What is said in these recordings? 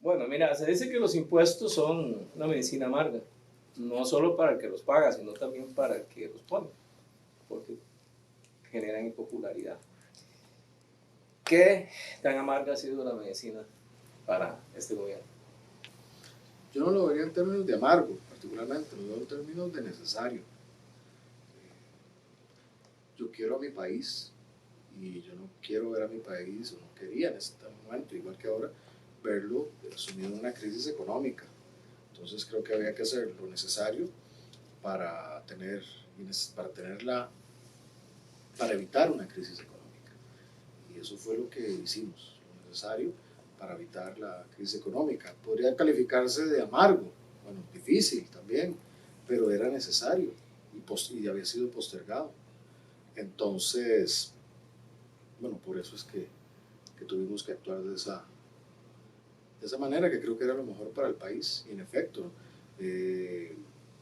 Bueno, mira, se dice que los impuestos son una medicina amarga, no solo para el que los paga, sino también para el que los pone, porque generan impopularidad. ¿Qué tan amarga ha sido la medicina para este gobierno? Yo no lo vería en términos de amargo, particularmente, lo veo en términos de necesario. Yo quiero a mi país y yo no quiero ver a mi país, o no quería en este momento, igual que ahora, verlo sumido en una crisis económica. Entonces creo que había que hacer lo necesario para tener, para tenerla, para evitar una crisis económica. Y eso fue lo que hicimos, lo necesario para evitar la crisis económica. Podría calificarse de amargo, bueno, difícil también, pero era necesario y había sido postergado. Entonces, bueno, por eso es que tuvimos que actuar de esa manera, que creo que era lo mejor para el país. Y en efecto, eh,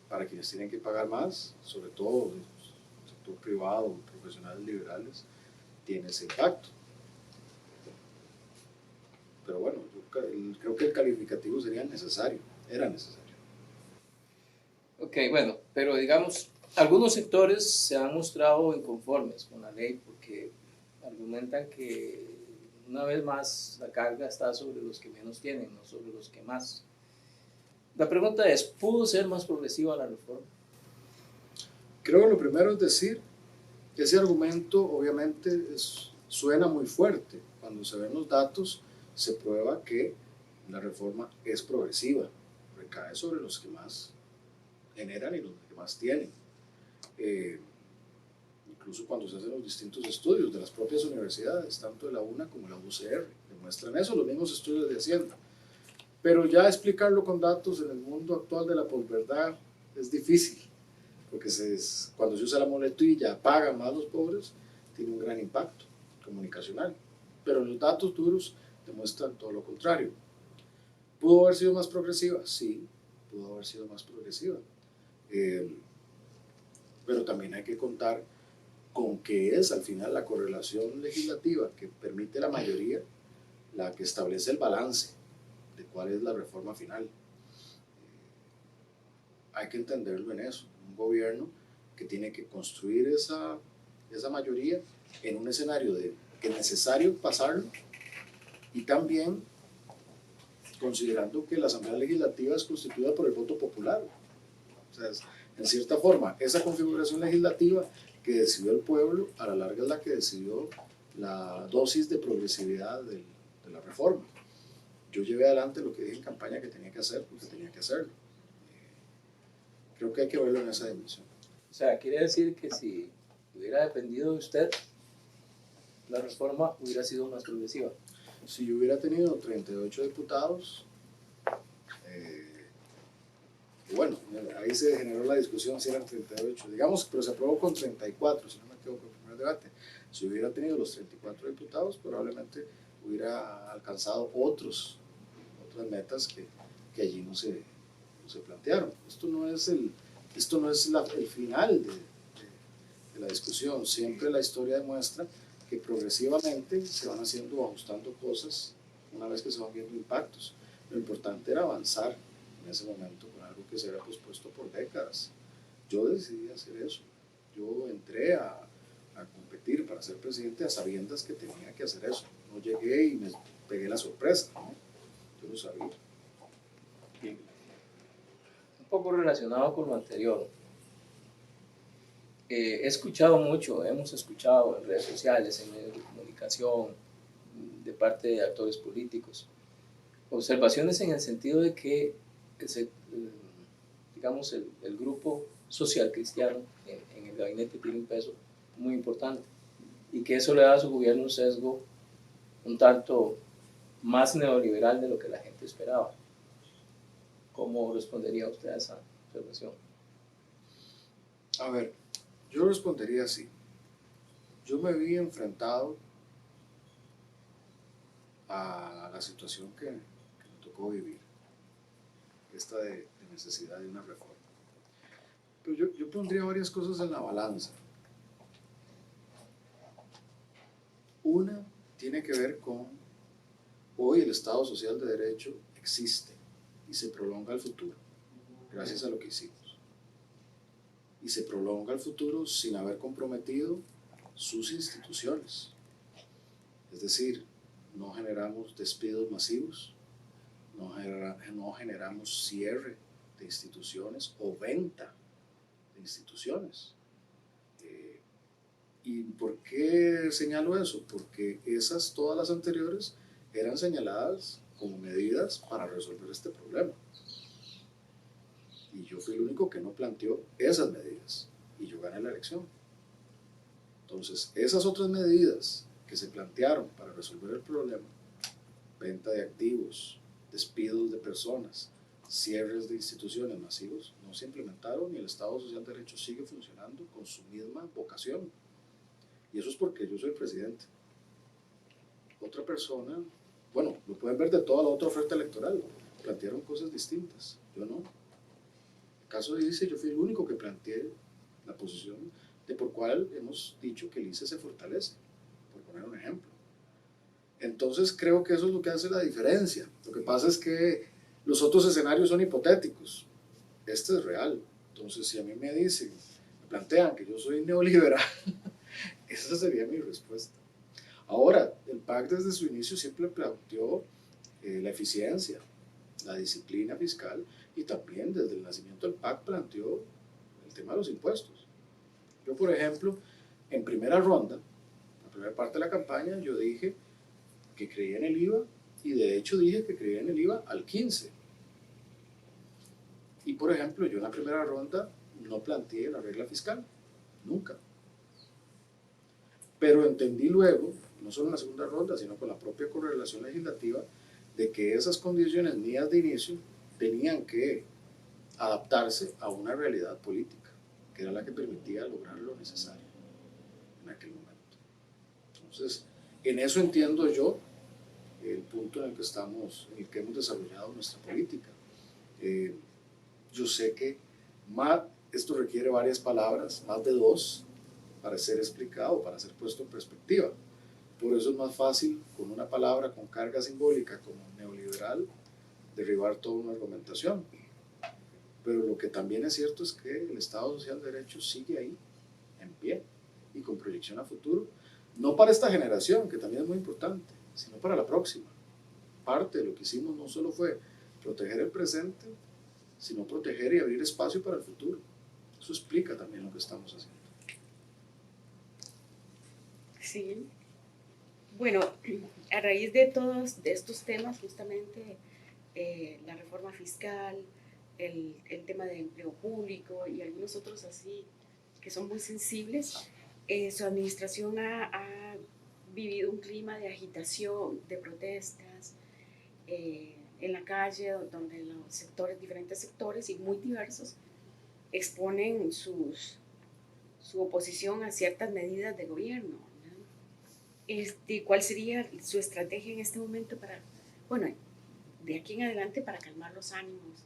para quienes tienen que pagar más, sobre todo el sector privado, profesionales liberales, tiene ese impacto. Pero bueno, yo creo que el calificativo sería necesario, era necesario. Ok, bueno, pero digamos, algunos sectores se han mostrado inconformes con la ley porque argumentan que una vez más la carga está sobre los que menos tienen, no sobre los que más. La pregunta es, ¿pudo ser más progresiva la reforma? Creo que lo primero es decir que ese argumento obviamente suena muy fuerte. Cuando se ven los datos, se prueba que la reforma es progresiva, recae sobre los que más generan y los que más tienen. Eh, Incluso cuando se hacen los distintos estudios de las propias universidades, tanto de la UNA como de la UCR, demuestran eso, los mismos estudios de Hacienda. Pero ya explicarlo con datos en el mundo actual de la posverdad es difícil, porque cuando se usa la muletilla, pagan más los pobres, tiene un gran impacto comunicacional. Pero los datos duros demuestran todo lo contrario. ¿Pudo haber sido más progresiva? Sí, pudo haber sido más progresiva. Eh, pero también hay que contar con que es al final la correlación legislativa que permite la mayoría la que establece el balance de cuál es la reforma final. Hay que entenderlo en eso, un gobierno que tiene que construir esa mayoría en un escenario de que es necesario pasarlo y también considerando que la Asamblea Legislativa es constituida por el voto popular. O sea, en cierta forma, esa configuración legislativa que decidió el pueblo, a la larga es la que decidió la dosis de progresividad de la reforma. Yo llevé adelante lo que dije en campaña que tenía que hacer, porque tenía que hacerlo. Creo que hay que verlo en esa dimensión. O sea, quiere decir que si hubiera dependido de usted, la reforma hubiera sido más progresiva. Si yo hubiera tenido 38 diputados, bueno, ahí se generó la discusión si eran 38, digamos, pero se aprobó con 34, si no me equivoco, el primer debate. Si hubiera tenido los 34 diputados, probablemente hubiera alcanzado otras metas que allí no se plantearon. Esto no es el final de la discusión. Siempre la historia demuestra que progresivamente se van haciendo o ajustando cosas una vez que se van viendo impactos. Lo importante era avanzar en ese momento con algo que se había pospuesto por décadas. Yo decidí hacer eso. Yo entré a competir para ser presidente a sabiendas que tenía que hacer eso. No llegué y me pegué la sorpresa, ¿no? Yo lo sabía. Bien. Un poco relacionado con lo anterior. He escuchado mucho, hemos escuchado en redes sociales, en medios de comunicación, de parte de actores políticos, observaciones en el sentido de que, digamos, el grupo social cristiano en el gabinete tiene un peso muy importante y que eso le da a su gobierno un sesgo un tanto más neoliberal de lo que la gente esperaba. ¿Cómo respondería usted a esa observación? A ver, yo respondería así. Yo me vi enfrentado a la situación que me tocó vivir, esta de necesidad de una reforma. Pero yo pondría varias cosas en la balanza. Una tiene que ver con hoy el Estado Social de Derecho existe y se prolonga al futuro, gracias a lo que hicimos. Y se prolonga al futuro sin haber comprometido sus instituciones. Es decir, no generamos despidos masivos, no generamos cierre de instituciones o venta de instituciones. ¿Y por qué señalo eso? Porque todas las anteriores, eran señaladas como medidas para resolver este problema. Y yo fui el único que no planteó esas medidas. Y yo gané la elección. Entonces, esas otras medidas que se plantearon para resolver el problema, venta de activos, despidos de personas, cierres de instituciones masivos, no se implementaron y el Estado Social de Derecho sigue funcionando con su misma vocación. Y eso es porque yo soy presidente. Otra persona, bueno, lo pueden ver de toda la otra oferta electoral, plantearon cosas distintas, yo no. El caso de ICE, yo fui el único que planteé la posición de por cuál hemos dicho que el ICE se fortalece, por poner un ejemplo. Entonces creo que eso es lo que hace la diferencia. Lo que pasa es que los otros escenarios son hipotéticos, este es real. Entonces si a mí me dicen, me plantean que yo soy neoliberal, esa sería mi respuesta. Ahora, el PAC desde su inicio siempre planteó la eficiencia, la disciplina fiscal, y también desde el nacimiento del PAC planteó el tema de los impuestos. Yo, por ejemplo, en primera ronda, la primera parte de la campaña, yo dije que creía en el IVA, y de hecho dije que creía en el IVA al 15. Y por ejemplo, yo en la primera ronda no planteé la regla fiscal, nunca. Pero entendí luego, no solo en la segunda ronda, sino con la propia correlación legislativa, de que esas condiciones mías de inicio tenían que adaptarse a una realidad política, que era la que permitía lograr lo necesario en aquel momento. Entonces, en eso entiendo yo el punto en el que estamos, en el que hemos desarrollado nuestra política. Yo sé que esto requiere varias palabras, más de 2, para ser explicado, para ser puesto en perspectiva. Por eso es más fácil, con una palabra con carga simbólica como neoliberal, derribar toda una argumentación. Pero lo que también es cierto es que el Estado Social de Derecho sigue ahí, en pie, y con proyección a futuro, no para esta generación, que también es muy importante, sino para la próxima. Parte de lo que hicimos no solo fue proteger el presente, sino proteger y abrir espacio para el futuro. Eso explica también lo que estamos haciendo. Sí. Bueno, a raíz de todos estos temas, justamente la reforma fiscal, el tema de empleo público y algunos otros así que son muy sensibles, su administración ha vivido un clima de agitación, de protestas en la calle, donde los diferentes sectores y muy diversos, exponen su oposición a ciertas medidas de gobierno. ¿Cuál sería su estrategia en este momento para, bueno, de aquí en adelante para calmar los ánimos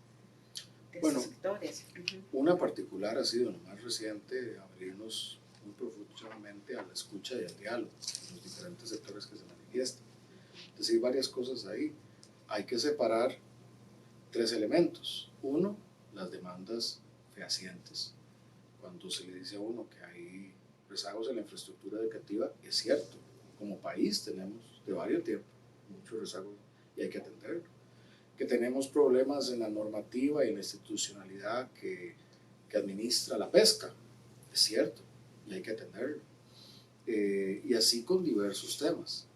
de esos sectores? Una particular ha sido, lo más reciente, abrirnos muy profundamente a la escucha y al diálogo en los diferentes sectores que se manifiestan. Es decir, varias cosas ahí. Hay que separar 3 elementos. Uno, las demandas fehacientes. Cuando se le dice a uno que hay rezagos en la infraestructura educativa, es cierto. Como país tenemos de varios tiempos muchos rezagos y hay que atenderlo. Que tenemos problemas en la normativa y en la institucionalidad que administra la pesca, es cierto, y hay que atenderlo. Y así con diversos temas.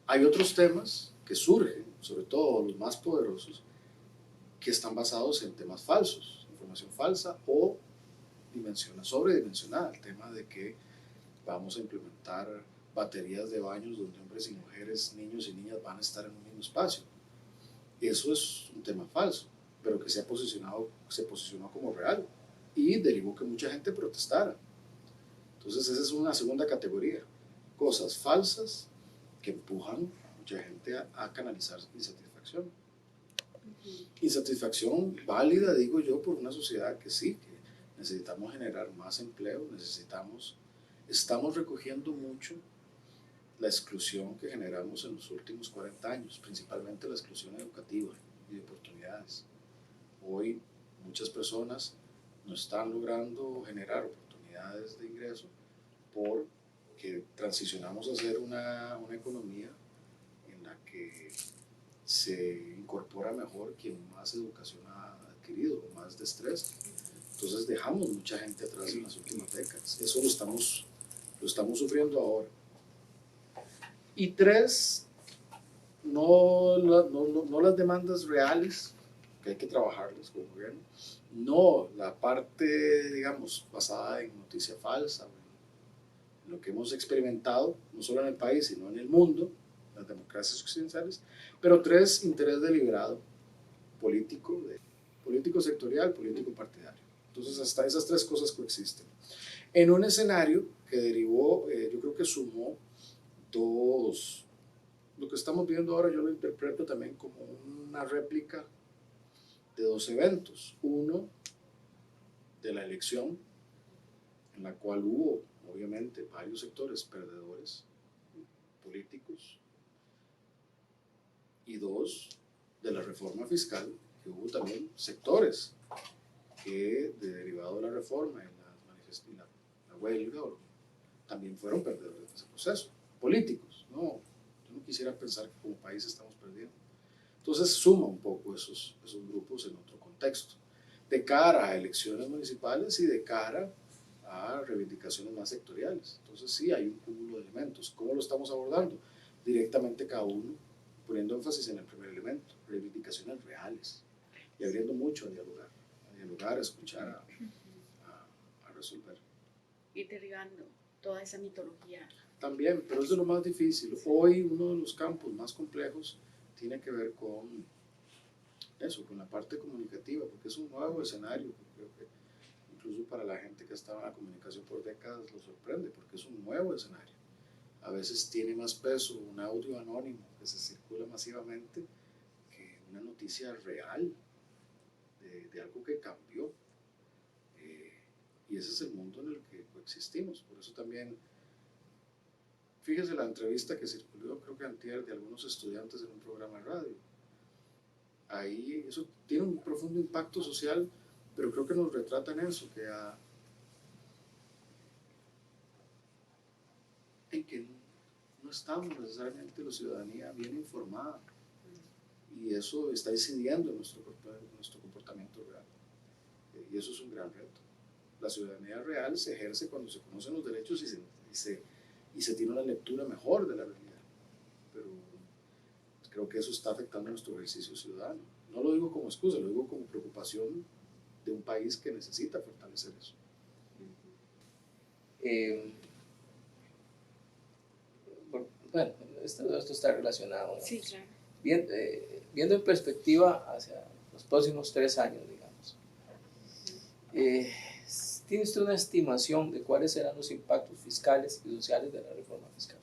Hay otros temas que surgen, sobre todo los más poderosos, que están basados en temas falsos, información falsa o sobredimensionada. El tema de que vamos a implementar baterías de baños donde hombres y mujeres, niños y niñas van a estar en un mismo espacio. Eso es un tema falso, pero que se posicionó como real y derivó que mucha gente protestara. Entonces esa es una segunda categoría. Cosas falsas que empujan a mucha gente a canalizar insatisfacción. Insatisfacción válida, digo yo, por una sociedad que sí, que necesitamos generar más empleo, estamos recogiendo mucho la exclusión que generamos en los últimos 40 años, principalmente la exclusión educativa. y de oportunidades. Hoy muchas personas no están logrando generar oportunidades de ingreso porque transicionamos a ser una economía en la que se incorpora mejor quien más educación ha adquirido, más destreza. Entonces dejamos mucha gente atrás en las últimas décadas. Eso lo estamos sufriendo ahora. Y tres, no las demandas reales, que hay que trabajarlas como gobierno, no la parte, digamos, basada en noticia falsa, en lo que hemos experimentado, no solo en el país, sino en el mundo, las democracias occidentales, pero tres, interés deliberado, político sectorial, político partidario. Entonces, hasta esas tres cosas coexisten. En un escenario que derivó, yo creo que sumó dos. Lo que estamos viendo ahora yo lo interpreto también como una réplica de dos eventos. Uno, de la elección, en la cual hubo, obviamente, varios sectores perdedores políticos. Y dos, de la reforma fiscal, que hubo también sectores que, derivado de la reforma y la huelga, también fueron perdedores de ese proceso. Políticos, no. Yo no quisiera pensar que como país estamos perdiendo. Entonces suma un poco esos grupos en otro contexto, de cara a elecciones municipales y de cara a reivindicaciones más sectoriales. Entonces sí hay un cúmulo de elementos. ¿Cómo lo estamos abordando? Directamente cada uno, poniendo énfasis en el primer elemento, reivindicaciones reales, y abriendo mucho a dialogar, a escuchar, a resolver. Ir derribando toda esa mitología. También, pero eso es lo más difícil. Hoy uno de los campos más complejos tiene que ver con eso, con la parte comunicativa, porque es un nuevo escenario. Creo que incluso para la gente que ha estado en la comunicación por décadas lo sorprende, porque es un nuevo escenario. A veces tiene más peso un audio anónimo que se circula masivamente que una noticia real de algo que cambió. Y ese es el mundo en el que coexistimos. Por eso también, fíjese la entrevista que circuló, creo que antier, de algunos estudiantes en un programa de radio. Ahí eso tiene un profundo impacto social, pero creo que nos retrata en eso, en que no estamos necesariamente la ciudadanía bien informada, y eso está incidiendo en nuestro comportamiento real. Y eso es un gran reto. La ciudadanía real se ejerce cuando se conocen los derechos y se tiene una lectura mejor de la realidad. Pero creo que eso está afectando nuestro ejercicio ciudadano. No lo digo como excusa, lo digo como preocupación de un país que necesita fortalecer eso. Bueno, esto está relacionado, ¿no? Sí, claro. Viendo en perspectiva hacia los próximos 3 años, digamos, ¿tiene usted una estimación de cuáles serán los impactos fiscales y sociales de la reforma fiscal?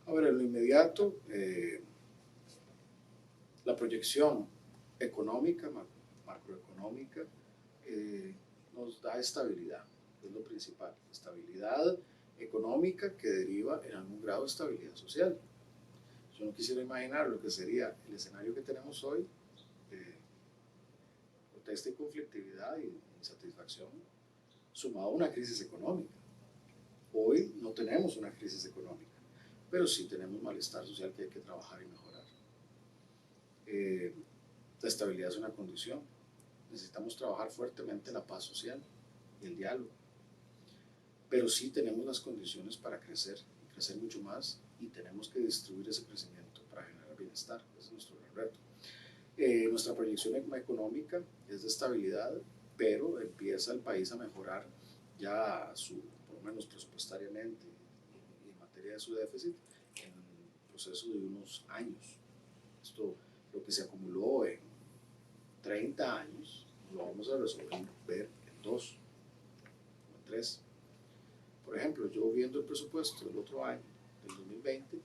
Ahora, en lo inmediato, la proyección económica, macroeconómica, nos da estabilidad, es lo principal. Estabilidad económica que deriva en algún grado de estabilidad social. Yo no quisiera imaginar lo que sería el escenario que tenemos hoy de protesta y conflictividad y insatisfacción sumado a una crisis económica. Hoy no tenemos una crisis económica, pero sí tenemos malestar social que hay que trabajar y mejorar. La estabilidad es una condición. Necesitamos trabajar fuertemente la paz social y el diálogo. Pero sí tenemos las condiciones para crecer mucho más, y tenemos que distribuir ese crecimiento para generar bienestar. Ese es nuestro gran reto. Nuestra proyección económica es de estabilidad, pero empieza el país a mejorar ya por lo menos presupuestariamente y en materia de su déficit en el proceso de unos años. Esto, lo que se acumuló en 30 años, lo vamos a resolver en 2 o en 3. Por ejemplo, yo viendo el presupuesto del otro año, del 2020,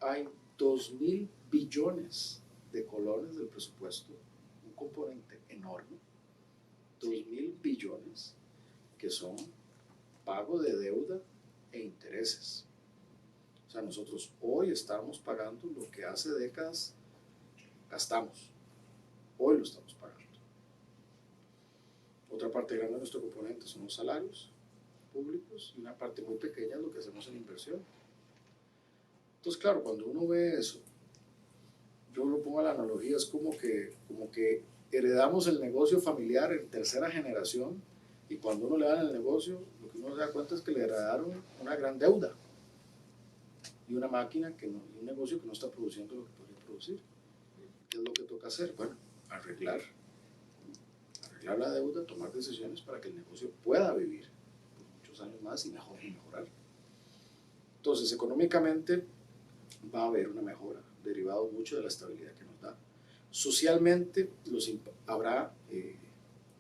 hay 2.000 billones de colones del presupuesto, un componente enorme, 2.000 billones, que son pago de deuda e intereses. O sea, nosotros hoy estamos pagando lo que hace décadas gastamos. Hoy lo estamos pagando. Otra parte grande de nuestro componente son los salarios públicos y una parte muy pequeña es lo que hacemos en inversión. Entonces, claro, cuando uno ve eso, yo lo pongo a la analogía, es como que heredamos el negocio familiar en tercera generación y cuando uno le da el negocio, lo que uno se da cuenta es que le heredaron una gran deuda y una máquina, y un negocio que no está produciendo lo que podría producir. ¿Qué es lo que toca hacer? Bueno, arreglar la deuda, tomar decisiones para que el negocio pueda vivir por muchos años más y mejorar. Entonces, económicamente va a haber una mejora, derivado mucho de la estabilidad que nos da. Socialmente habrá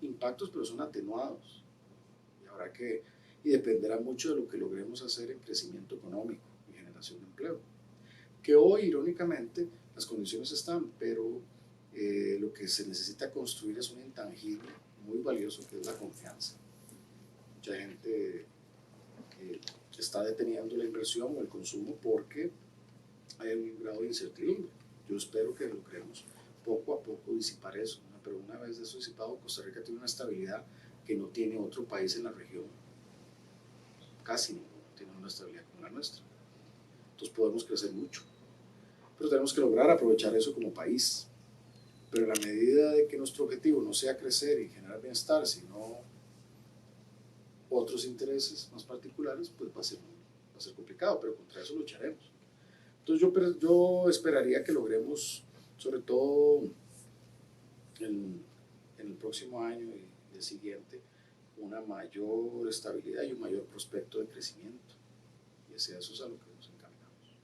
impactos, pero son atenuados. Y dependerá mucho de lo que logremos hacer en crecimiento económico y generación de empleo. Que hoy, irónicamente, las condiciones están, pero lo que se necesita construir es un intangible muy valioso que es la confianza. Mucha gente está deteniendo la inversión o el consumo porque hay un grado de incertidumbre. Yo espero que logremos poco a poco disipar eso, ¿no? Pero una vez eso disipado, Costa Rica tiene una estabilidad que no tiene otro país en la región, casi ninguno tiene una estabilidad como la nuestra. Entonces podemos crecer mucho, pero tenemos que lograr aprovechar eso como país. Pero en la medida de que nuestro objetivo no sea crecer y generar bienestar, sino otros intereses más particulares, pues va a ser complicado, pero contra eso lucharemos. Entonces yo esperaría que logremos, sobre todo en el próximo año y el siguiente, una mayor estabilidad y un mayor prospecto de crecimiento. Y hacia eso es a lo que nos encaminamos.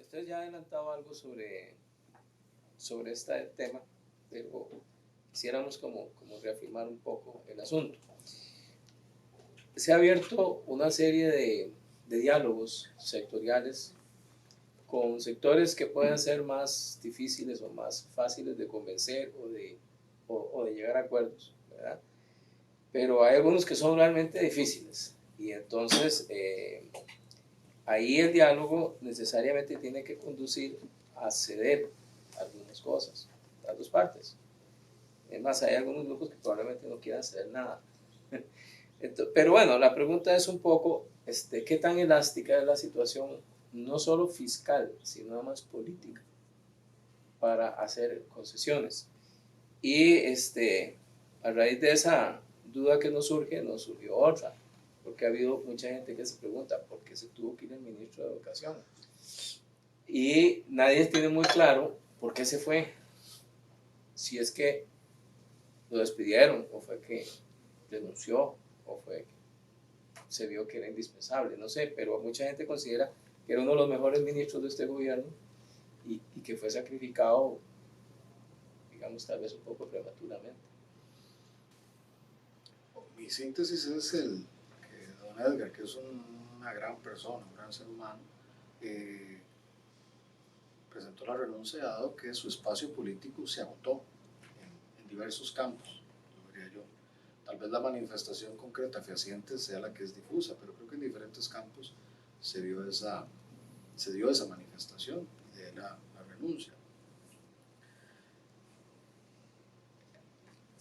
Usted ya ha adelantado algo sobre este tema, pero quisiéramos como reafirmar un poco el asunto. Se ha abierto una serie de diálogos sectoriales con sectores que pueden ser más difíciles o más fáciles de convencer o de llegar a acuerdos, ¿verdad? Pero hay algunos que son realmente difíciles y entonces ahí el diálogo necesariamente tiene que conducir a ceder algunas cosas, las dos partes. Es más, hay algunos grupos que probablemente no quieran ceder nada. Pero bueno, la pregunta es un poco, ¿qué tan elástica es la situación, no solo fiscal, sino además política, para hacer concesiones? Y a raíz de esa duda que nos surgió otra, porque ha habido mucha gente que se pregunta por qué se tuvo que ir el ministro de Educación. Y nadie tiene muy claro por qué se fue. Si es que lo despidieron, o fue que renunció, o fue que se vio que era indispensable, no sé, pero mucha gente considera que era uno de los mejores ministros de este gobierno y que fue sacrificado, digamos, tal vez un poco prematuramente. Mi síntesis es que don Edgar, que es una gran persona, un gran ser humano, presentó la renuncia dado que su espacio político se agotó en diversos campos, diría yo. Tal vez la manifestación concreta fehaciente sea la que es difusa, pero creo que en diferentes campos se dio esa manifestación de la renuncia.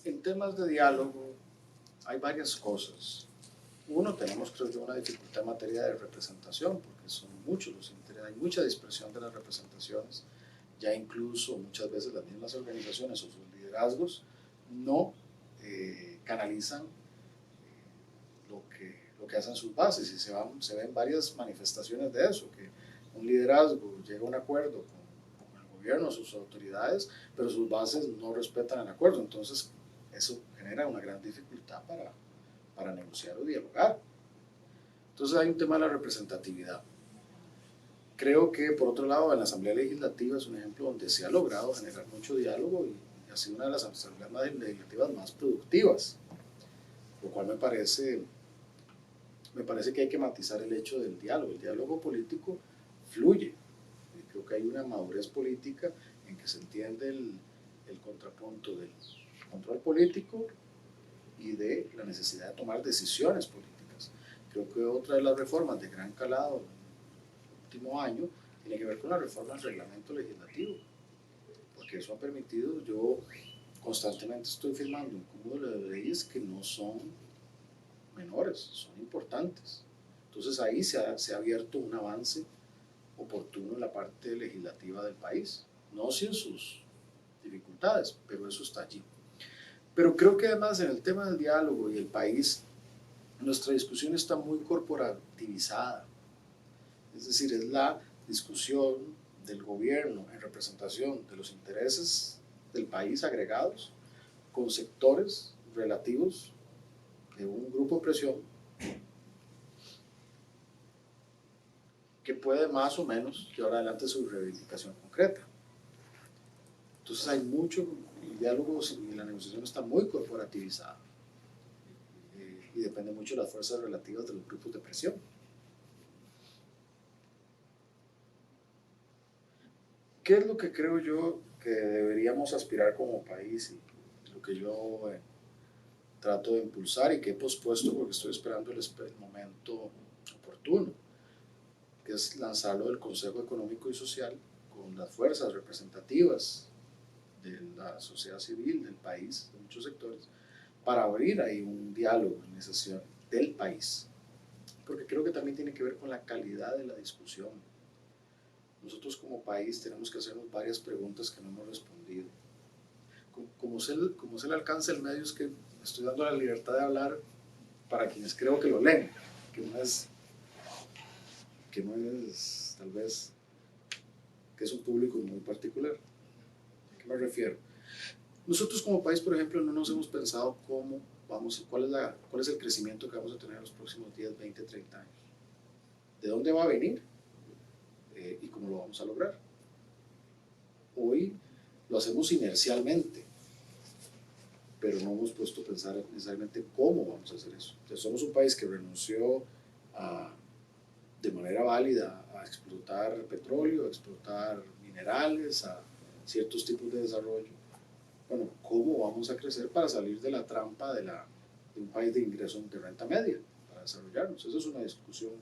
En temas de diálogo hay varias cosas. Uno, tenemos creo yo una dificultad en materia de representación, porque son muchos los intereses, hay mucha dispersión de las representaciones, ya incluso muchas veces las mismas organizaciones o sus liderazgos no canalizan lo que hacen sus bases, y se ven varias manifestaciones de eso, que un liderazgo llega a un acuerdo con el gobierno, sus autoridades, pero sus bases no respetan el acuerdo, entonces eso genera una gran dificultad para negociar o dialogar. Entonces hay un tema de la representatividad. Creo que por otro lado en la Asamblea Legislativa es un ejemplo donde se ha logrado generar mucho diálogo y ha sido una de las asambleas legislativas más productivas, lo cual me parece que hay que matizar el hecho del diálogo. El diálogo político fluye. Creo que hay una madurez política en que se entiende el contrapunto del control político y de la necesidad de tomar decisiones políticas. Creo que otra de las reformas de gran calado último año tiene que ver con la reforma del reglamento legislativo, porque eso ha permitido, yo constantemente estoy firmando un cúmulo de leyes que no son menores, son importantes. Entonces ahí se ha abierto un avance oportuno en la parte legislativa del país, no sin sus dificultades, pero eso está allí. Pero creo que además en el tema del diálogo y el país, nuestra discusión está muy corporativizada, es decir, es la discusión del gobierno en representación de los intereses del país agregados con sectores relativos de un grupo de presión que puede más o menos llevar adelante su reivindicación concreta. Entonces hay mucho, el diálogo y la negociación está muy corporativizada y depende mucho de las fuerzas relativas de los grupos de presión. ¿Qué es lo que creo yo que deberíamos aspirar como país y lo que yo trato de impulsar y que he pospuesto porque estoy esperando el momento oportuno, que es lanzarlo del Consejo Económico y Social con las fuerzas representativas de la sociedad civil, del país, de muchos sectores, para abrir ahí un diálogo en necesidad del país? Porque creo que también tiene que ver con la calidad de la discusión. Nosotros como país tenemos que hacernos varias preguntas que no hemos respondido. Como sé el alcance del medio, es que estoy dando la libertad de hablar para quienes creo que lo leen, que no es tal vez, que es un público muy particular. ¿A qué me refiero? Nosotros como país, por ejemplo, no nos hemos pensado cuál es el crecimiento que vamos a tener en los próximos 10, 20, 30 años. ¿De dónde va a venir? Y cómo lo vamos a lograr. Hoy lo hacemos inercialmente, pero no hemos puesto a pensar necesariamente cómo vamos a hacer eso. Entonces, somos un país que renunció de manera válida a explotar petróleo, a explotar minerales, a ciertos tipos de desarrollo. Bueno, ¿cómo vamos a crecer para salir de la trampa de un país de ingresos de renta media para desarrollarnos? Esa es una discusión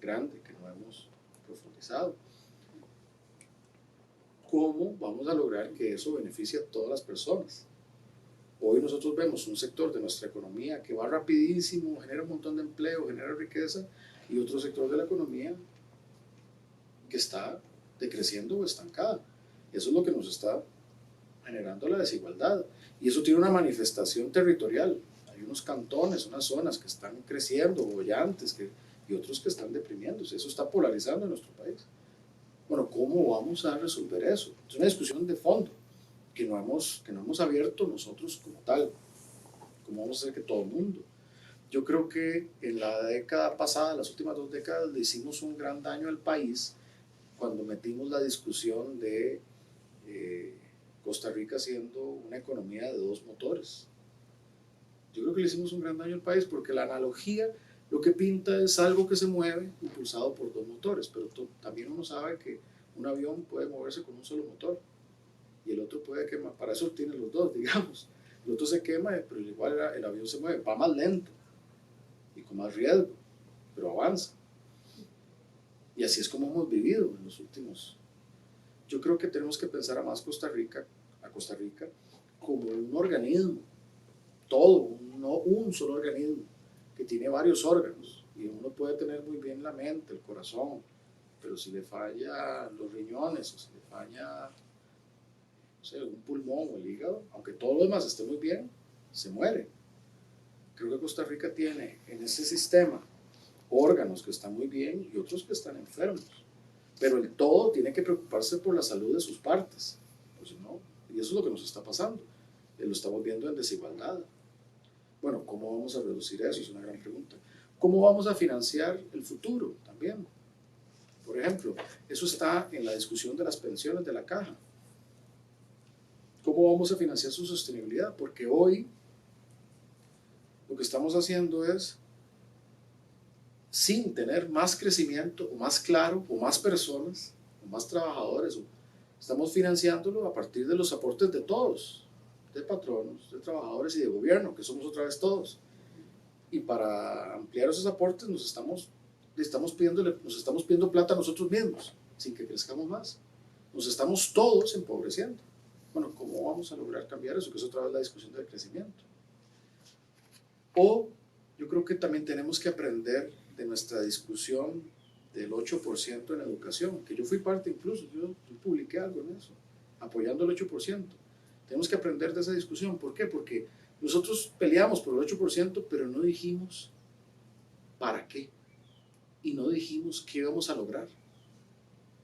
grande que no hemos profundizado. ¿Cómo vamos a lograr que eso beneficie a todas las personas? Hoy nosotros vemos un sector de nuestra economía que va rapidísimo, genera un montón de empleo, genera riqueza, y otro sector de la economía que está decreciendo o estancada. Eso es lo que nos está generando la desigualdad. Y eso tiene una manifestación territorial. Hay unos cantones, unas zonas que están creciendo, bollantes, y otros que están deprimiéndose. Eso está polarizando en nuestro país. Bueno, ¿cómo vamos a resolver eso? Es una discusión de fondo que no hemos abierto nosotros como tal. ¿Cómo vamos a hacer que todo el mundo? Yo creo que en la década pasada, las últimas 2 décadas, le hicimos un gran daño al país cuando metimos la discusión de Costa Rica siendo una economía de 2 motores. Yo creo que le hicimos un gran daño al país porque la analogía lo que pinta es algo que se mueve impulsado por 2 motores, pero también uno sabe que un avión puede moverse con un solo motor y el otro puede quemar, para eso tiene los dos, digamos. El otro se quema, pero igual el avión se mueve, va más lento y con más riesgo, pero avanza. Y así es como hemos vivido en los últimos. Yo creo que tenemos que pensar a Costa Rica como un organismo, todo, no un solo organismo, que tiene varios órganos, y uno puede tener muy bien la mente, el corazón, pero si le falla los riñones, o si le falla, no sé, un pulmón o el hígado, aunque todo lo demás esté muy bien, se muere. Creo que Costa Rica tiene en ese sistema órganos que están muy bien y otros que están enfermos, pero el todo tiene que preocuparse por la salud de sus partes, pues no, y eso es lo que nos está pasando, lo estamos viendo en desigualdad. Bueno, ¿cómo vamos a reducir eso? Es una gran pregunta. ¿Cómo vamos a financiar el futuro también? Por ejemplo, eso está en la discusión de las pensiones de la caja. ¿Cómo vamos a financiar su sostenibilidad? Porque hoy lo que estamos haciendo es, sin tener más crecimiento, o más claro, o más personas, o más trabajadores, estamos financiándolo a partir de los aportes de todos, de patronos, de trabajadores y de gobierno, que somos otra vez todos. Y para ampliar esos aportes nos estamos nos estamos pidiendo plata a nosotros mismos, sin que crezcamos más. Nos estamos todos empobreciendo. Bueno, ¿cómo vamos a lograr cambiar eso? Que es otra vez la discusión del crecimiento. O yo creo que también tenemos que aprender de nuestra discusión del 8% en educación, que yo fui parte incluso, yo publiqué algo en eso, apoyando el 8%. Tenemos que aprender de esa discusión. ¿Por qué? Porque nosotros peleamos por el 8%, pero no dijimos para qué. Y no dijimos qué íbamos a lograr.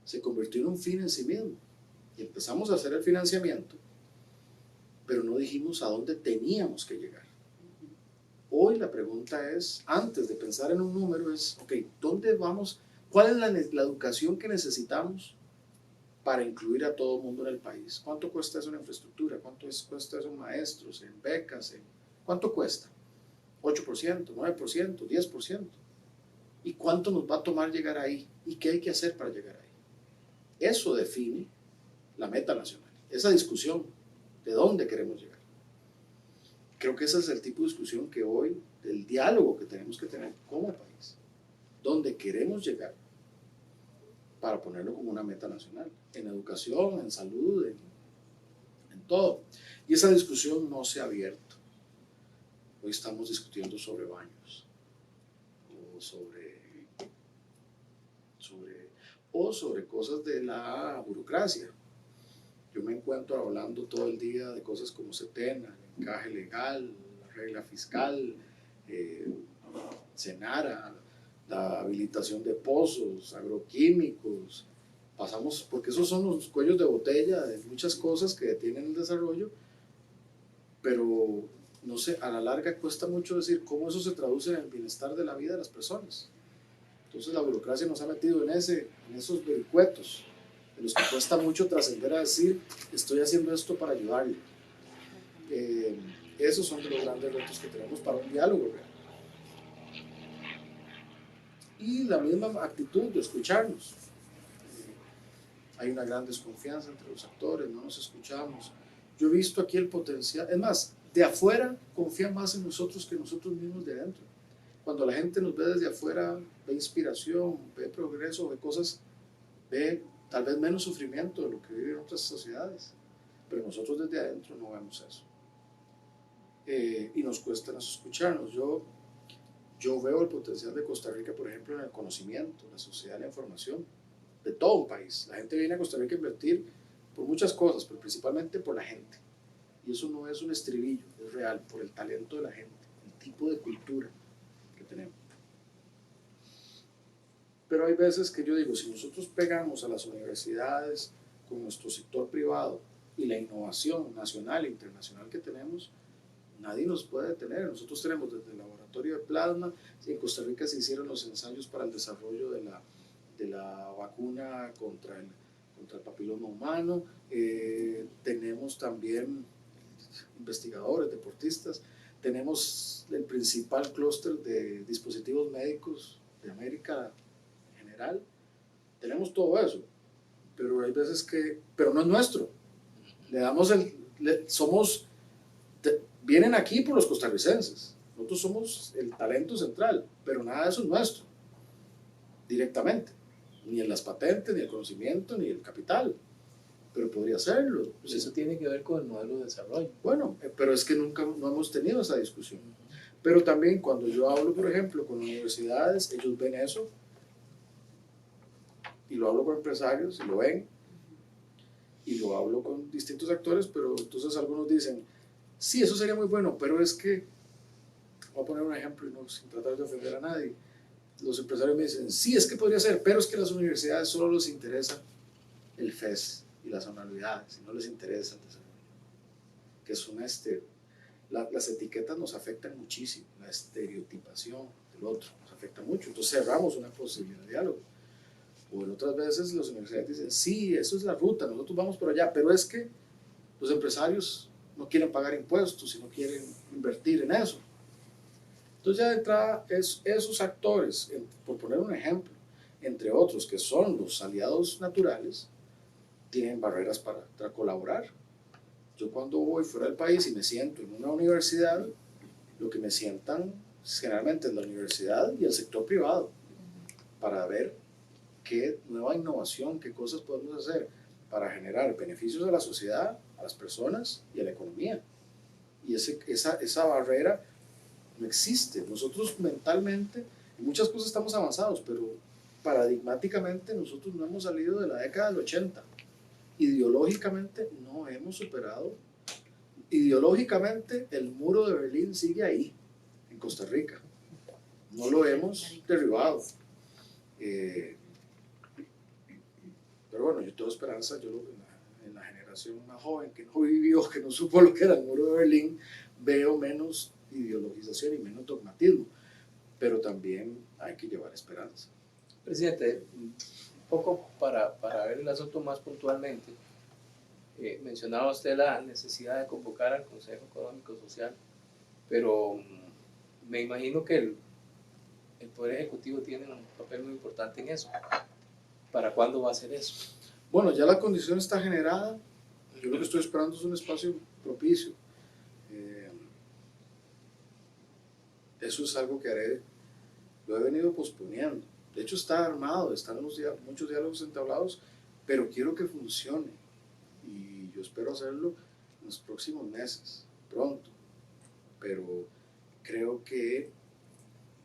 Se convirtió en un fin en sí mismo. Y empezamos a hacer el financiamiento, pero no dijimos a dónde teníamos que llegar. Hoy la pregunta es, antes de pensar en un número, es, ok, ¿dónde vamos? ¿Cuál es la educación que necesitamos para incluir a todo el mundo en el país? ¿Cuánto cuesta eso en infraestructura? ¿Cuánto cuesta eso en maestros, en becas? ¿Cuánto cuesta? ¿8%, 9%, 10%? ¿Y cuánto nos va a tomar llegar ahí? ¿Y qué hay que hacer para llegar ahí? Eso define la meta nacional, esa discusión de dónde queremos llegar. Creo que ese es el tipo de discusión que hoy, el diálogo que tenemos que tener como país, dónde queremos llegar para ponerlo como una meta nacional, en educación, en salud, en todo. Y esa discusión no se ha abierto. Hoy estamos discutiendo sobre baños, o sobre cosas de la burocracia. Yo me encuentro hablando todo el día de cosas como Setena, el encaje legal, la regla fiscal, Senara, la habilitación de pozos, agroquímicos. Pasamos, porque esos son los cuellos de botella de muchas cosas que detienen el desarrollo, pero no sé, a la larga cuesta mucho decir cómo eso se traduce en el bienestar de la vida de las personas. Entonces la burocracia nos ha metido en esos vericuetos, en los que cuesta mucho trascender a decir, estoy haciendo esto para ayudarle. Esos son de los grandes retos que tenemos para un diálogo real. Y la misma actitud de escucharnos. Hay una gran desconfianza entre los actores, no nos escuchamos. Yo he visto aquí el potencial, es más, de afuera confían más en nosotros que nosotros mismos de adentro. Cuando la gente nos ve desde afuera, ve inspiración, ve progreso, ve cosas, ve tal vez menos sufrimiento de lo que viven otras sociedades, pero nosotros desde adentro no vemos eso. Y nos cuesta escucharnos. Yo veo el potencial de Costa Rica, por ejemplo, en el conocimiento, la sociedad de la información, de todo un país. La gente viene a Costa Rica a invertir por muchas cosas, pero principalmente por la gente. Y eso no es un estribillo, es real, por el talento de la gente, el tipo de cultura que tenemos. Pero hay veces que yo digo, si nosotros pegamos a las universidades con nuestro sector privado y la innovación nacional e internacional que tenemos, nadie nos puede detener. Nosotros tenemos desde el laboratorio de plasma, en Costa Rica se hicieron los ensayos para el desarrollo de la vacuna contra el papiloma humano, tenemos también investigadores, deportistas, tenemos el principal clúster de dispositivos médicos de América en general, tenemos todo eso, pero hay veces pero no es nuestro, vienen aquí por los costarricenses, nosotros somos el talento central, pero nada de eso es nuestro, directamente, ni en las patentes, ni el conocimiento, ni el capital, pero podría serlo. Pues eso tiene que ver con el modelo de desarrollo. Bueno, pero es que nunca no hemos tenido esa discusión. Pero también cuando yo hablo, por ejemplo, con universidades, ellos ven eso, y lo hablo con empresarios, y lo ven, y lo hablo con distintos actores, pero entonces algunos dicen, sí, eso sería muy bueno, pero es que, voy a poner un ejemplo y no sin tratar de ofender a nadie, los empresarios me dicen, sí, es que podría ser, pero es que a las universidades solo les interesa el FES y las anualidades, y no les interesa el desarrollo. Que es una las etiquetas nos afectan muchísimo, la estereotipación del otro nos afecta mucho, entonces cerramos una posibilidad de diálogo. O en otras veces las universidades dicen, sí, eso es la ruta, nosotros vamos por allá, pero es que los empresarios no quieren pagar impuestos y no quieren invertir en eso. Entonces ya de entrada esos actores, por poner un ejemplo, entre otros que son los aliados naturales, tienen barreras para colaborar. Yo cuando voy fuera del país y me siento en una universidad, lo que me sientan generalmente es la universidad y el sector privado. para ver qué nueva innovación, qué cosas podemos hacer para generar beneficios a la sociedad, a las personas y a la economía. Y esa barrera no existe. Nosotros mentalmente, en muchas cosas estamos avanzados, pero paradigmáticamente nosotros no hemos salido de la década del 80. Ideológicamente no hemos superado. Ideológicamente el muro de Berlín sigue ahí, en Costa Rica. No lo hemos derribado. Pero bueno, yo tengo esperanza, en la generación más joven que no vivió, que no supo lo que era el muro de Berlín, veo menos ideologización y menos dogmatismo, pero también hay que llevar esperanza. Presidente, un poco para ver el asunto más puntualmente, mencionaba usted la necesidad de convocar al Consejo Económico Social, pero me imagino que el Poder Ejecutivo tiene un papel muy importante en eso. ¿Para cuándo va a ser eso? Bueno, ya la condición está generada. Yo lo que estoy esperando es un espacio propicio. Eso es algo que haré. Lo he venido posponiendo. De hecho está armado, están muchos diálogos entablados, pero quiero que funcione. Y yo espero hacerlo en los próximos meses, pronto. Pero creo que,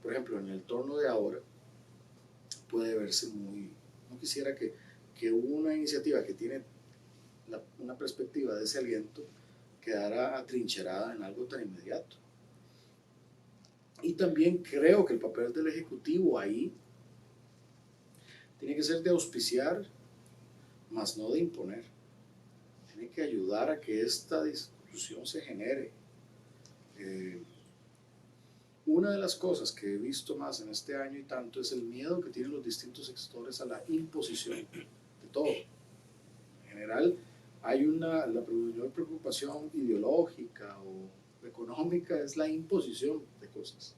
por ejemplo, en el torno de ahora, puede verse muy... No quisiera que una iniciativa que tiene una perspectiva de ese aliento quedara atrincherada en algo tan inmediato. Y también creo que el papel del Ejecutivo ahí tiene que ser de auspiciar, más no de imponer. Tiene que ayudar a que esta discusión se genere. Una de las cosas que he visto más en este año y tanto es el miedo que tienen los distintos sectores a la imposición de todo. En general, hay la mayor preocupación ideológica o económica es la imposición de cosas.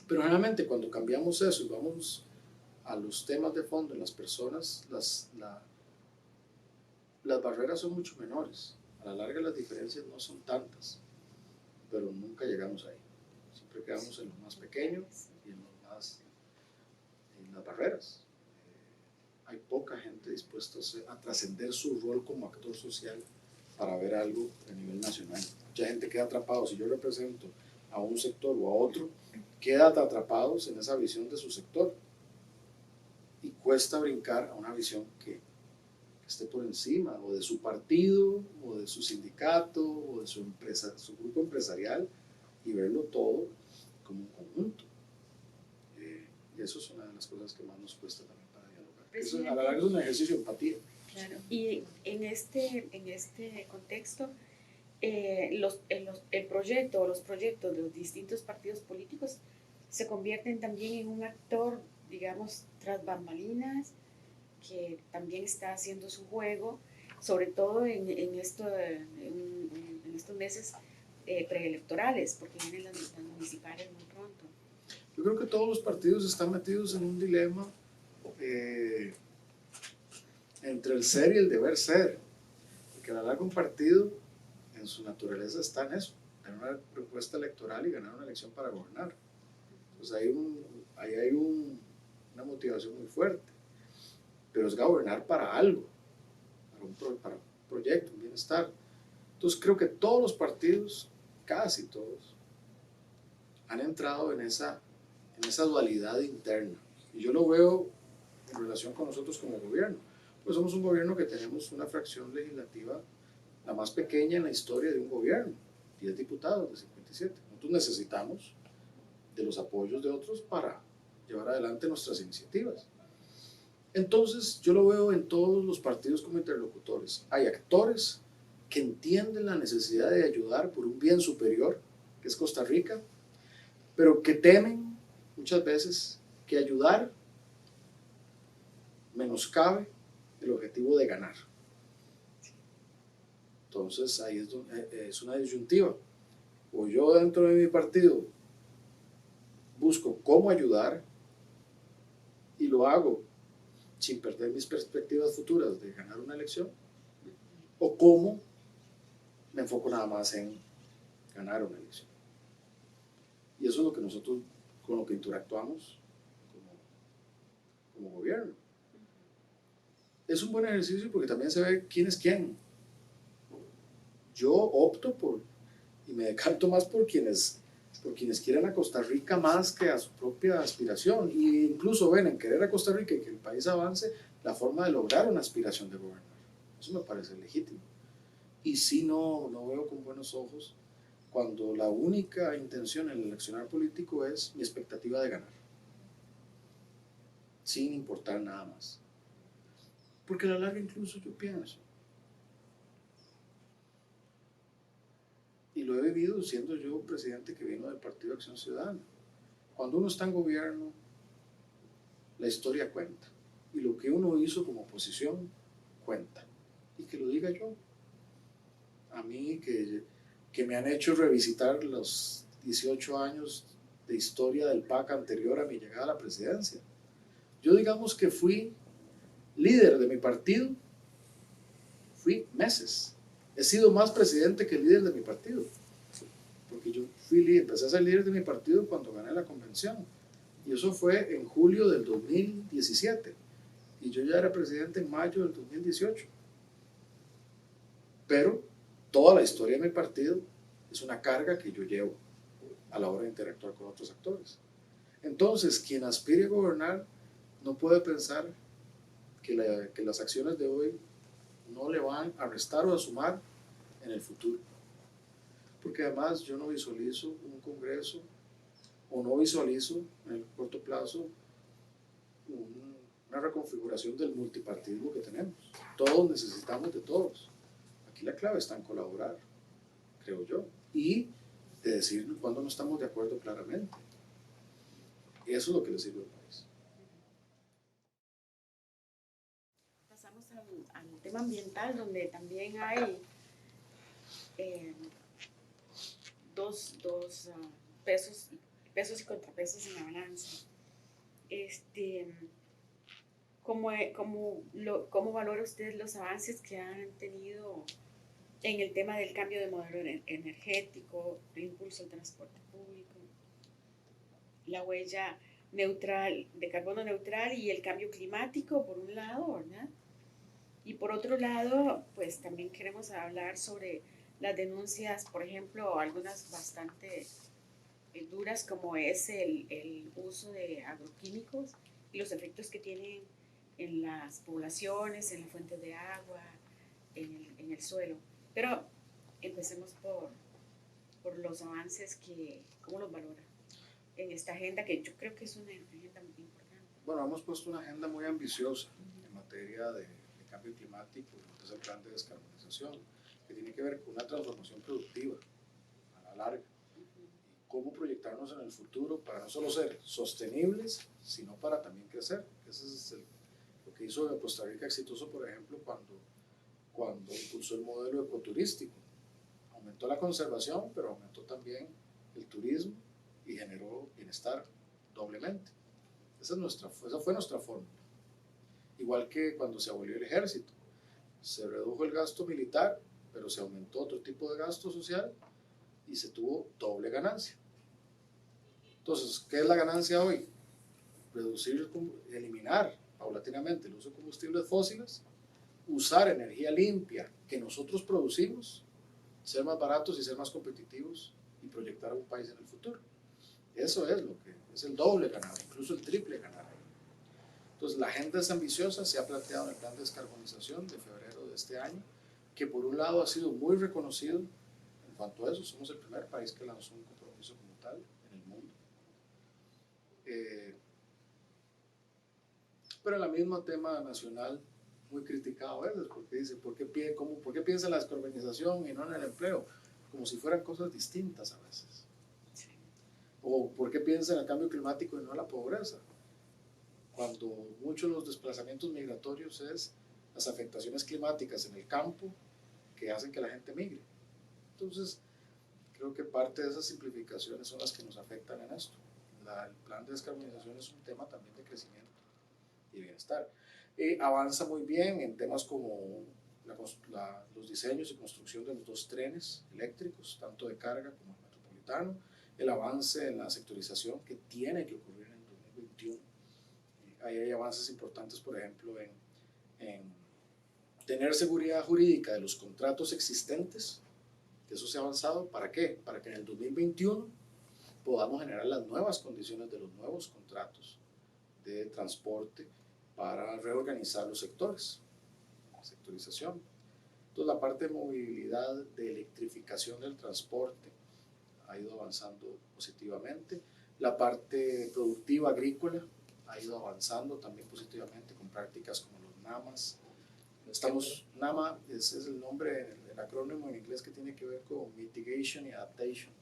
Pero generalmente cuando cambiamos eso y vamos a los temas de fondo en las personas, las barreras son mucho menores. A la larga las diferencias no son tantas, pero nunca llegamos ahí. Siempre quedamos en lo más pequeño y en las barreras. Hay poca gente dispuesta a trascender su rol como actor social para ver algo a nivel nacional. Mucha gente queda atrapado. Si yo represento a un sector o a otro, quedan atrapados en esa visión de su sector y cuesta brincar a una visión que esté por encima o de su partido o de su sindicato o de su empresa, su grupo empresarial, y verlo todo como un conjunto. Y eso es una de las cosas que más nos cuesta también para dialogar. Eso a la larga es un ejercicio de empatía. Claro, y en este contexto, el proyecto o los proyectos de los distintos partidos políticos se convierten también en un actor, digamos, tras bambalinas, que también está haciendo su juego, sobre todo en estos meses preelectorales, porque vienen las municipales muy pronto. Yo creo que todos los partidos están metidos en un dilema entre el ser y el deber ser, porque a la larga un partido en su naturaleza está en eso, tener una propuesta electoral y ganar una elección para gobernar. Entonces ahí hay una motivación muy fuerte, pero es gobernar para algo, para un proyecto, un bienestar. Entonces creo que todos los partidos, casi todos, han entrado en esa dualidad interna. Y yo lo veo en relación con nosotros como gobierno. Pues somos un gobierno que tenemos una fracción legislativa la más pequeña en la historia de un gobierno, 10 diputados de 57. Nosotros necesitamos de los apoyos de otros para llevar adelante nuestras iniciativas. Entonces yo lo veo en todos los partidos como interlocutores. Hay actores que entienden la necesidad de ayudar por un bien superior, que es Costa Rica, pero que temen muchas veces que ayudar menoscabe el objetivo de ganar. Entonces ahí es una disyuntiva. O yo dentro de mi partido busco cómo ayudar y lo hago sin perder mis perspectivas futuras de ganar una elección, o cómo me enfoco nada más en ganar una elección. Y eso es lo que nosotros con lo que interactuamos como gobierno. Es un buen ejercicio porque también se ve quién es quién. Yo opto por, y me decanto más por quienes quieren a Costa Rica más que a su propia aspiración, e incluso ven en querer a Costa Rica y que el país avance la forma de lograr una aspiración de gobernar. Eso me parece legítimo. Y sí, no veo con buenos ojos cuando la única intención en el accionar político es mi expectativa de ganar, sin importar nada más. Porque a la larga incluso yo pienso, y lo he vivido siendo yo presidente que vino del Partido de Acción Ciudadana, cuando uno está en gobierno, la historia cuenta, y lo que uno hizo como oposición cuenta, y que lo diga yo. A mí que me han hecho revisitar los 18 años de historia del PAC anterior a mi llegada a la presidencia. Yo digamos que fui líder de mi partido, fui meses. He sido más presidente que líder de mi partido, porque yo empecé a ser líder de mi partido cuando gané la convención, y eso fue en julio del 2017, y yo ya era presidente en mayo del 2018. Pero toda la historia de mi partido es una carga que yo llevo a la hora de interactuar con otros actores. Entonces, quien aspire a gobernar no puede pensar que las acciones de hoy no le van a restar o a sumar en el futuro. Porque además yo no visualizo un Congreso o no visualizo en el corto plazo una reconfiguración del multipartidismo que tenemos. Todos necesitamos de todos. Aquí la clave está en colaborar, creo yo, y de decir cuando no estamos de acuerdo claramente. Y eso es lo que le sirve al país. Pasamos al tema ambiental, donde también hay dos pesos y contrapesos en la balanza. ¿Cómo valora usted los avances que han tenido en el tema del cambio de modelo energético, el impulso al transporte público, la huella neutral, de carbono neutral y el cambio climático, por un lado, ¿verdad? Y por otro lado, pues también queremos hablar sobre las denuncias, por ejemplo, algunas bastante duras, como es el uso de agroquímicos y los efectos que tienen en las poblaciones, en las fuentes de agua, en el suelo. Pero empecemos por los avances ¿cómo los valora en esta agenda, que yo creo que es una agenda muy importante? Bueno, hemos puesto una agenda muy ambiciosa en materia de cambio climático, que es el plan de descarbonización, que tiene que ver con una transformación productiva a la larga. Y cómo proyectarnos en el futuro para no solo ser sostenibles, sino para también crecer. Ese es lo que hizo Costa Rica exitoso, por ejemplo, cuando impulsó el modelo ecoturístico. Aumentó la conservación, pero aumentó también el turismo y generó bienestar doblemente. Esa fue nuestra fórmula. Igual que cuando se abolió el ejército, se redujo el gasto militar, pero se aumentó otro tipo de gasto social y se tuvo doble ganancia. Entonces, ¿qué es la ganancia hoy? Eliminar paulatinamente el uso de combustibles fósiles, usar energía limpia que nosotros producimos, ser más baratos y ser más competitivos y proyectar a un país en el futuro. Eso es lo que es el doble ganar, incluso el triple ganar. Entonces, la agenda es ambiciosa, se ha planteado en el plan de descarbonización de febrero de este año, que por un lado ha sido muy reconocido en cuanto a eso. Somos el primer país que lanzó un compromiso como tal en el mundo. Pero en la misma tema nacional, muy criticado a veces, porque dice, ¿por qué piensa en la descarbonización y no en el empleo? Como si fueran cosas distintas a veces. O ¿por qué piensa en el cambio climático y no en la pobreza? Cuando muchos de los desplazamientos migratorios es las afectaciones climáticas en el campo que hacen que la gente migre. Entonces, creo que parte de esas simplificaciones son las que nos afectan en esto. El plan de descarbonización es un tema también de crecimiento y bienestar. Avanza muy bien en temas como los diseños y construcción de los 2 trenes eléctricos, tanto de carga como el metropolitano, el avance en la sectorización que tiene que ocurrir en el 2021 ahí hay avances importantes, por ejemplo, en tener seguridad jurídica de los contratos existentes, que eso se ha avanzado. ¿Para qué? Para que en el 2021 podamos generar las nuevas condiciones de los nuevos contratos de transporte para reorganizar los sectores, sectorización. Entonces la parte de movilidad, de electrificación del transporte ha ido avanzando positivamente. La parte productiva agrícola ha ido avanzando también positivamente con prácticas como los NAMAs. NAMA es el nombre, el acrónimo en inglés que tiene que ver con Mitigation y Adaptation.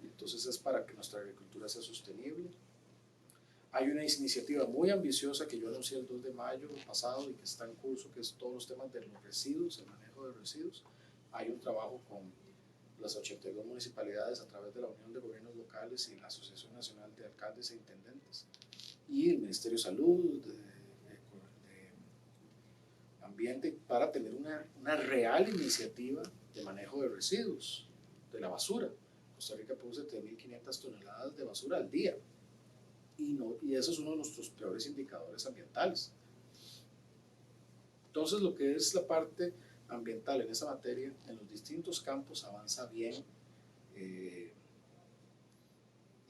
Entonces es para que nuestra agricultura sea sostenible. Hay una iniciativa muy ambiciosa que yo anuncié el 2 de mayo pasado y que está en curso, que es todos los temas de los residuos, el manejo de residuos. Hay un trabajo con las 82 municipalidades a través de la Unión de Gobiernos Locales y la Asociación Nacional de Alcaldes e Intendentes y el Ministerio de Salud, de Ambiente, para tener una real iniciativa de manejo de residuos, de la basura. Costa Rica produce 3.500 toneladas de basura al día y eso es uno de nuestros peores indicadores ambientales. Entonces lo que es la parte ambiental en esa materia, en los distintos campos avanza bien, y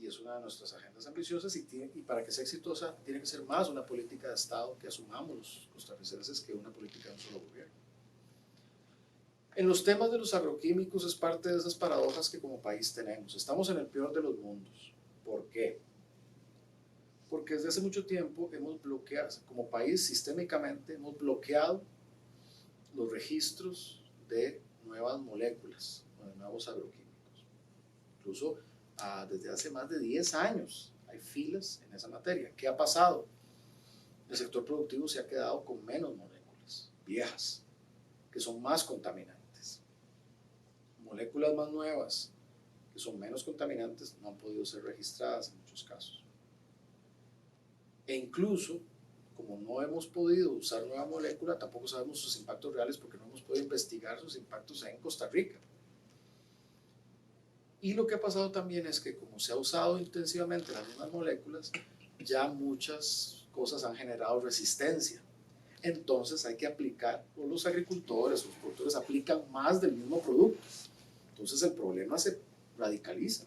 es una de nuestras agendas ambiciosas, y para que sea exitosa tiene que ser más una política de Estado que asumamos los costarricenses que una política de un solo gobierno. En los temas de los agroquímicos es parte de esas paradojas que como país tenemos. Estamos en el peor de los mundos. ¿Por qué? Porque desde hace mucho tiempo hemos bloqueado, como país sistémicamente, hemos bloqueado los registros de nuevas moléculas o de nuevos agroquímicos. Incluso desde hace más de 10 años hay filas en esa materia. ¿Qué ha pasado? El sector productivo se ha quedado con menos moléculas viejas, que son más contaminantes. Moléculas más nuevas, que son menos contaminantes, no han podido ser registradas en muchos casos. E incluso, como no hemos podido usar nueva molécula, tampoco sabemos sus impactos reales porque no hemos podido investigar sus impactos en Costa Rica. Y lo que ha pasado también es que como se ha usado intensivamente las mismas moléculas, ya muchas cosas han generado resistencia. Entonces hay que aplicar, o los agricultores, los productores aplican más del mismo producto. Entonces el problema se radicaliza.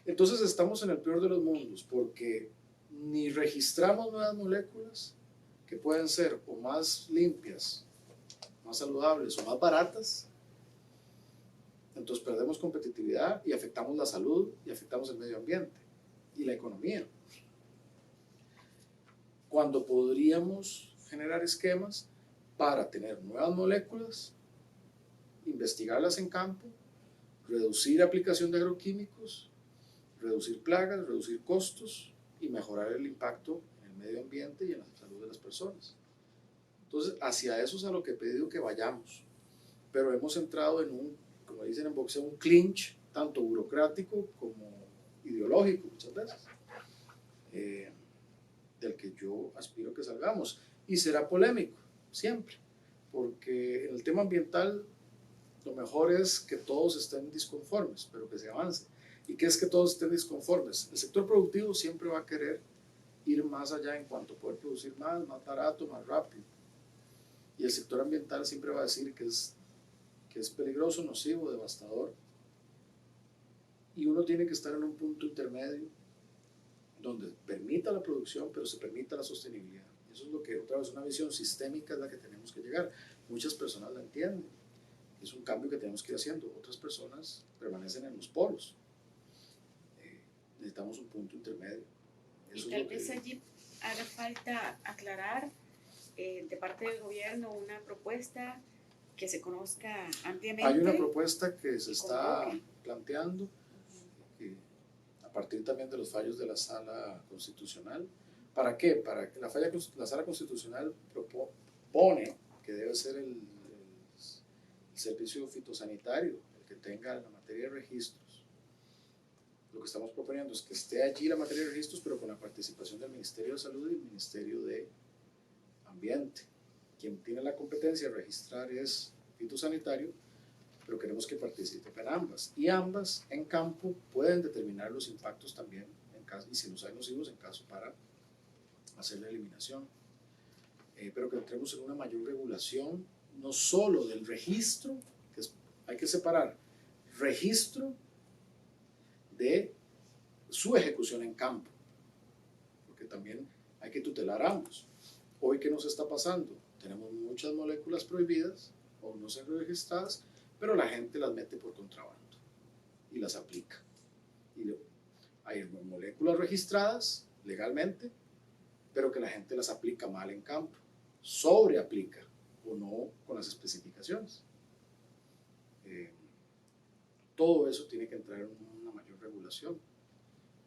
Entonces estamos en el peor de los mundos porque ni registramos nuevas moléculas que pueden ser o más limpias, más saludables o más baratas. Entonces perdemos competitividad y afectamos la salud y afectamos el medio ambiente y la economía. Cuando podríamos generar esquemas para tener nuevas moléculas, investigarlas en campo, reducir aplicación de agroquímicos, reducir plagas, reducir costos y mejorar el impacto en el medio ambiente y en la salud de las personas. Entonces, hacia eso es a lo que he pedido que vayamos. Pero hemos entrado en un, como dicen en boxeo, un clinch tanto burocrático como ideológico muchas veces, del que yo aspiro que salgamos. Y será polémico, siempre, porque en el tema ambiental lo mejor es que todos estén disconformes, pero que se avance. ¿Y qué es que todos estén disconformes? El sector productivo siempre va a querer ir más allá en cuanto a poder producir más barato, más rápido. Y el sector ambiental siempre va a decir que es peligroso, nocivo, devastador. Y uno tiene que estar en un punto intermedio donde permita la producción, pero se permita la sostenibilidad. Eso es lo que, otra vez, una visión sistémica es la que tenemos que llegar. Muchas personas la entienden. Es un cambio que tenemos que ir haciendo. Otras personas permanecen en los polos. Necesitamos un punto intermedio. Eso y tal vez allí haga falta aclarar de parte del gobierno una propuesta que se conozca ampliamente. Hay una propuesta que se está planteando a partir también de los fallos de la Sala Constitucional. ¿Para qué? Para que la Sala Constitucional propone que debe ser el servicio fitosanitario el que tenga la materia de registros. Lo que estamos proponiendo es que esté allí la materia de registros, pero con la participación del Ministerio de Salud y el Ministerio de Ambiente. Quien tiene la competencia de registrar es fitosanitario, pero queremos que participen ambas. Y ambas en campo pueden determinar los impactos también en caso, y si los hay nocivos, en caso para hacer la eliminación. Pero que entremos en una mayor regulación, no solo del registro, hay que separar registro de su ejecución en campo, porque también hay que tutelar ambos. Hoy, ¿qué nos está pasando? Tenemos muchas moléculas prohibidas o no ser registradas, pero la gente las mete por contrabando y las aplica. Y hay moléculas registradas legalmente, pero que la gente las aplica mal en campo, sobreaplica o no con las especificaciones. Todo eso tiene que entrar en una mayor regulación,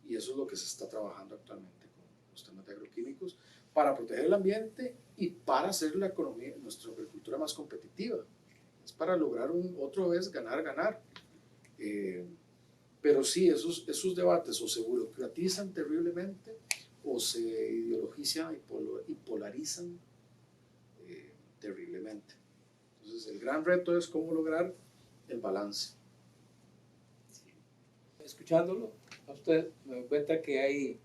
y eso es lo que se está trabajando actualmente con los temas de agroquímicos para proteger el ambiente y para hacer la economía, nuestra agricultura más competitiva. Es para lograr otra vez ganar. Pero sí, esos debates o se burocratizan terriblemente o se ideologizan y polarizan terriblemente. Entonces el gran reto es cómo lograr el balance. Escuchándolo a usted, me doy cuenta que hay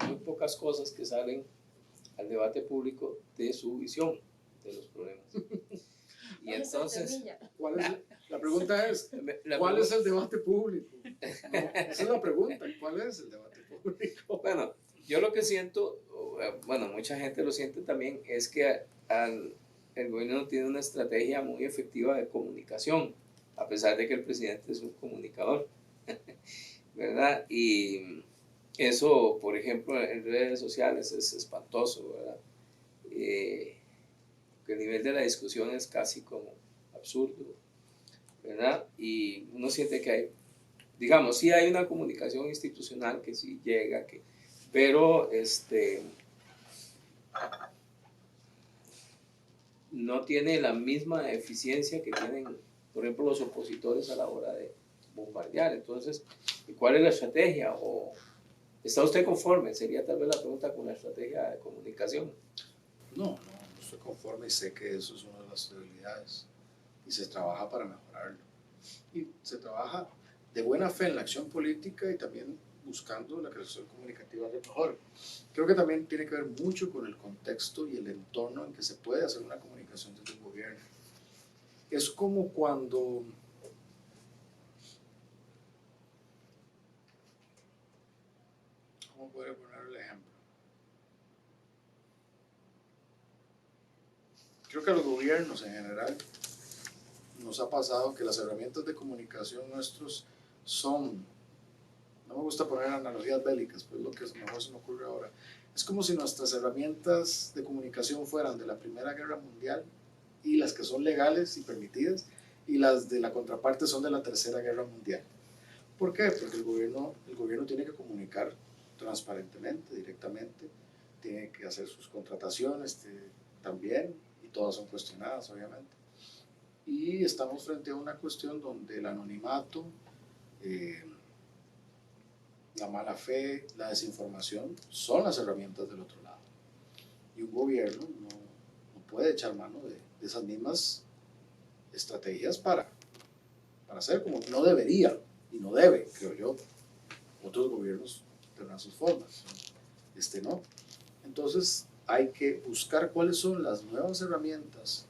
muy pocas cosas que salen al debate público de su visión de los problemas. Y entonces, La pregunta es, ¿cuál es el debate público? No, esa es la pregunta, ¿cuál es el debate público? Bueno, yo lo que siento, bueno, mucha gente lo siente también, es que el gobierno tiene una estrategia muy efectiva de comunicación, a pesar de que el presidente es un comunicador, ¿verdad? Y eso, por ejemplo, en redes sociales es espantoso, ¿verdad? El nivel de la discusión es casi como absurdo, ¿verdad? Y uno siente que hay, digamos, sí hay una comunicación institucional que sí llega, pero no tiene la misma eficiencia que tienen, por ejemplo, los opositores a la hora de bombardear. Entonces, ¿cuál es la estrategia? ¿O está usted conforme? Sería tal vez la pregunta, con la estrategia de comunicación. No estoy conforme y sé que eso es una de las debilidades y se trabaja para mejorarlo. Y se trabaja de buena fe en la acción política y también buscando la creación comunicativa de mejor. Creo que también tiene que ver mucho con el contexto y el entorno en que se puede hacer una comunicación desde un gobierno. Es como cuando ¿cómo podría poner el ejemplo? Creo que a los gobiernos en general nos ha pasado que las herramientas de comunicación nuestros son, no me gusta poner analogías bélicas, pues lo que mejor se me ocurre ahora, es como si nuestras herramientas de comunicación fueran de la Primera Guerra Mundial y las que son legales y permitidas, y las de la contraparte son de la Tercera Guerra Mundial. ¿Por qué? Porque el gobierno tiene que comunicar transparentemente, directamente, tiene que hacer sus contrataciones también, y todas son cuestionadas, obviamente. Y estamos frente a una cuestión donde el anonimato, la mala fe, la desinformación son las herramientas del otro lado. Y un gobierno no puede echar mano de esas mismas estrategias para hacer como no debería y no debe, creo yo. Otros gobiernos tendrán sus formas, no. Entonces hay que buscar cuáles son las nuevas herramientas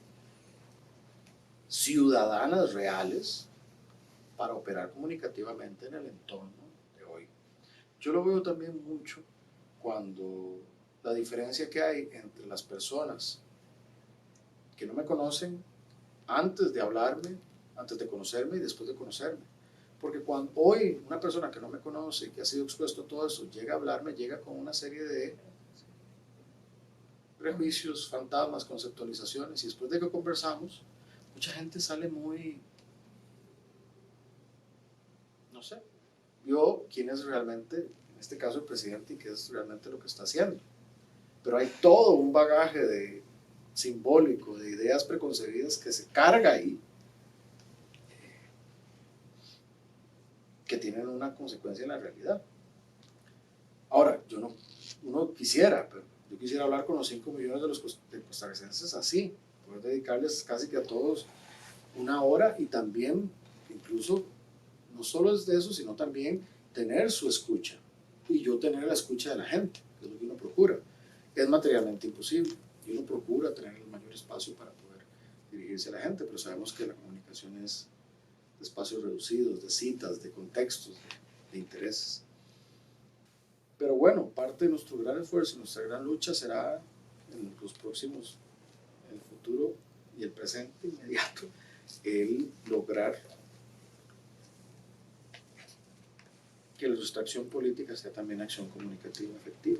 ciudadanas reales para operar comunicativamente en el entorno de hoy. Yo lo veo también mucho cuando la diferencia que hay entre las personas que no me conocen antes de hablarme, antes de conocerme y después de conocerme. Porque cuando hoy una persona que no me conoce, que ha sido expuesto a todo eso, llega a hablarme, llega con una serie de prejuicios, fantasmas, conceptualizaciones, y después de que conversamos, mucha gente sale muy, no sé, vio quién es realmente, en este caso el presidente, y qué es realmente lo que está haciendo. Pero hay todo un bagaje simbólico, de ideas preconcebidas que se carga ahí, que tienen una consecuencia en la realidad. Ahora, uno quisiera, pero yo quisiera hablar con los 5 millones de costarricenses así, poder dedicarles casi que a todos una hora, y también, incluso, no solo es de eso, sino también tener su escucha, y yo tener la escucha de la gente, que es lo que uno procura. Es materialmente imposible y uno procura tener el mayor espacio para poder dirigirse a la gente, pero sabemos que la comunicación es de espacios reducidos, de citas, de contextos, de intereses. Pero bueno, parte de nuestro gran esfuerzo, nuestra gran lucha será en los próximos, en el futuro y el presente inmediato, el lograr que la nuestra acción política sea también acción comunicativa efectiva.